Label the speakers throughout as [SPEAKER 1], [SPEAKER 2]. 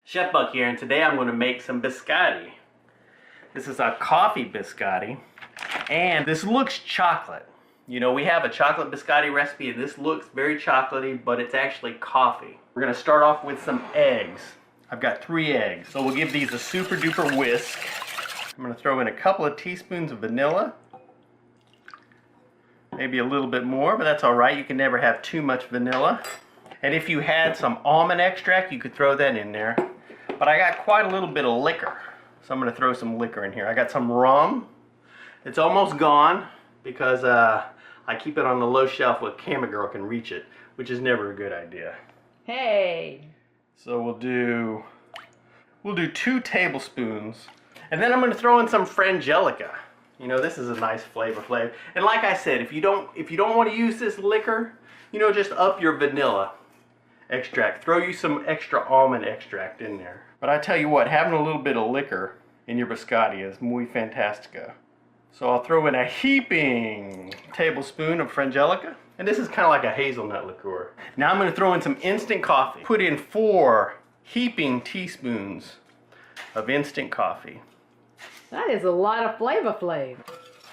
[SPEAKER 1] Chef Buck here, and today I'm going to make some biscotti. This is a coffee biscotti, and this looks chocolate. You know, we have a chocolate biscotti recipe, and this looks very chocolatey, but it's actually coffee. We're going to start off with some eggs. I've got 3 eggs, so we'll give these a super duper whisk. I'm going to throw in a couple of teaspoons of vanilla. Maybe a little bit more, but that's alright. You can never have too much vanilla. And if you had some almond extract, you could throw that in there. But I got quite a little bit of liquor, so I'm going to throw some liquor in here. I got some rum. It's almost gone because I keep it on the low shelf where camera girl can reach it, which is never a good idea.
[SPEAKER 2] Hey!
[SPEAKER 1] So we'll do 2 tablespoons, and then I'm going to throw in some frangelica. You know, this is a nice flavor. And like I said, if you don't want to use this liquor, you know, just up your vanilla extract. Throw you some extra almond extract in there. But I tell you what, having a little bit of liquor in your biscotti is muy fantastico. So I'll throw in a heaping tablespoon of frangelica. And this is kind of like a hazelnut liqueur. Now I'm going to throw in some instant coffee. Put in 4 heaping teaspoons of instant coffee.
[SPEAKER 2] That is a lot of flavor.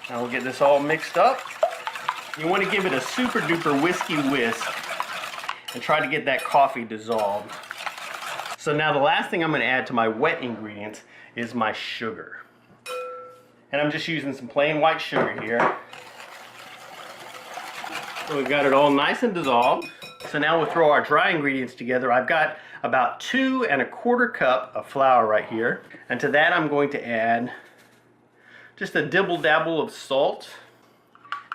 [SPEAKER 1] Now we'll get this all mixed up. You want to give it a super duper whiskey whisk and try to get that coffee dissolved. So now the last thing I'm going to add to my wet ingredients is my sugar. And I'm just using some plain white sugar here. So we've got it all nice and dissolved. So now we'll throw our dry ingredients together. I've got about 2 1/4 cup of flour right here. And to that I'm going to add just a dibble dabble of salt.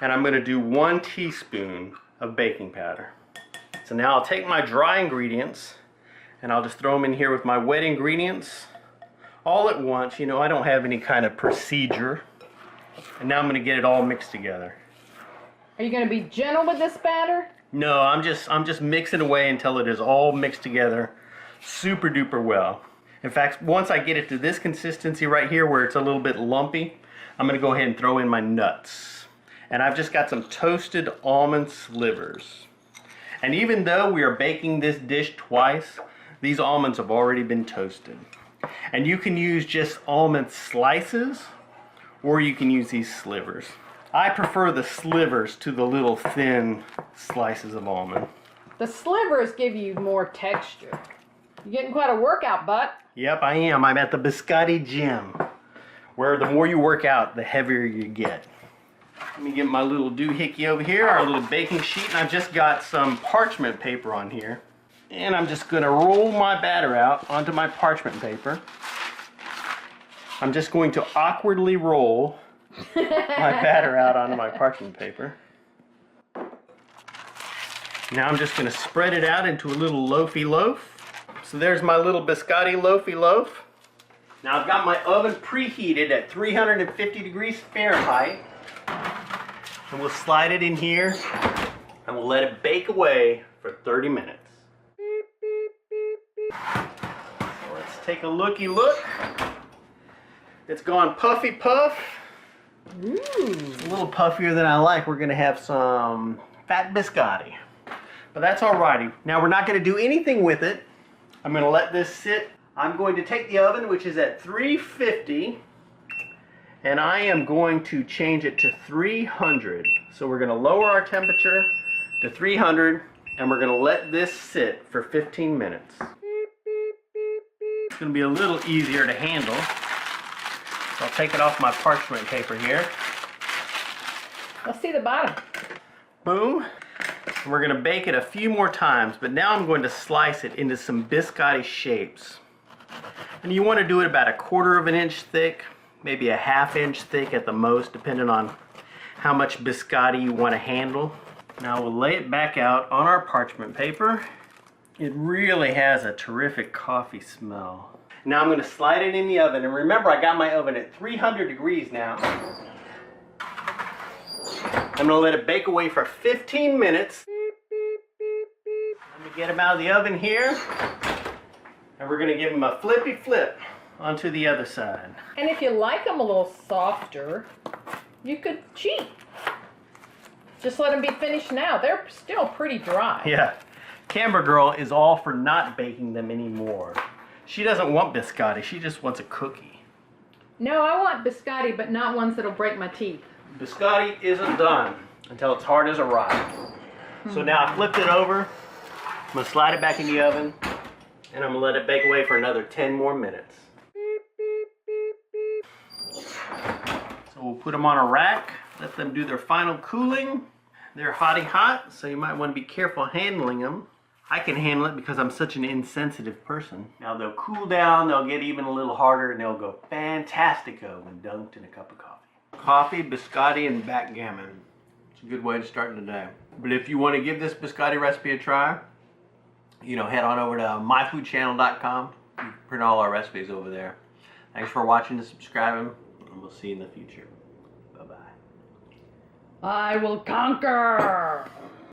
[SPEAKER 1] And I'm going to do 1 teaspoon of baking powder. So now I'll take my dry ingredients and I'll just throw them in here with my wet ingredients all at once. You know, I don't have any kind of procedure. And now I'm going to get it all mixed together.
[SPEAKER 2] Are you going to be gentle with this batter?
[SPEAKER 1] No, I'm just mixing away until it is all mixed together super duper well. In fact, once I get it to this consistency right here where it's a little bit lumpy, I'm going to go ahead and throw in my nuts. And I've just got some toasted almond slivers. And even though we are baking this dish twice, these almonds have already been toasted. And you can use just almond slices, or you can use these slivers. I prefer the slivers to the little thin slices of almond.
[SPEAKER 2] The slivers give you more texture. You're getting quite a workout, Buck.
[SPEAKER 1] Yep, I am. I'm at the Biscotti gym, where the more you work out, the heavier you get. Let me get my little doohickey over here, our little baking sheet, and I've just got some parchment paper on here. And I'm just going to roll my batter out onto my parchment paper. I'm just going to awkwardly roll my batter out onto my parchment paper. Now I'm just going to spread it out into a little loafy loaf. So there's my little biscotti loafy loaf. Now I've got my oven preheated at 350 degrees Fahrenheit. And we'll slide it in here and we'll let it bake away for 30 minutes. So let's take a looky look. It's gone puffy puff.
[SPEAKER 2] Ooh.
[SPEAKER 1] It's a little puffier than I like. We're going to have some fat biscotti. But that's alrighty. Now we're not going to do anything with it. I'm going to let this sit. I'm going to take the oven, which is at 350, and I am going to change it to 300. So we're going to lower our temperature to 300, and we're going to let this sit for 15 minutes. It's going to be a little easier to handle. So I'll take it off my parchment paper here.
[SPEAKER 2] Let's see the bottom.
[SPEAKER 1] Boom. We're going to bake it a few more times, but now I'm going to slice it into some biscotti shapes. And you want to do it about 1/4 inch thick, maybe a 1/2 inch thick at the most, depending on how much biscotti you want to handle. Now we'll lay it back out on our parchment paper. It really has a terrific coffee smell. Now I'm going to slide it in the oven, and remember I got my oven at 300 degrees now. I'm going to let it bake away for 15 minutes. Let me get them out of the oven here. And we're going to give them a flippy flip onto the other side.
[SPEAKER 2] And if you like them a little softer, you could cheat. Just let them be finished now. They're still pretty dry.
[SPEAKER 1] Yeah. Camera Girl is all for not baking them anymore. She doesn't want biscotti. She just wants a cookie.
[SPEAKER 2] No, I want biscotti, but not ones that'll break my teeth.
[SPEAKER 1] Biscotti isn't done until it's hard as a rock. So now I flipped it over. I'm going to slide it back in the oven. And I'm going to let it bake away for another 10 more minutes. So we'll put them on a rack. Let them do their final cooling. They're hotty hot, so you might want to be careful handling them. I can handle it because I'm such an insensitive person. Now they'll cool down, they'll get even a little harder, and they'll go fantastico when dunked in a cup of coffee. Coffee, biscotti, and backgammon. It's a good way to start the day. But if you want to give this biscotti recipe a try, you know, head on over to myfoodchannel.com. You can print all our recipes over there. Thanks for watching and subscribing, and we'll see you in the future. Bye-bye.
[SPEAKER 2] I will conquer!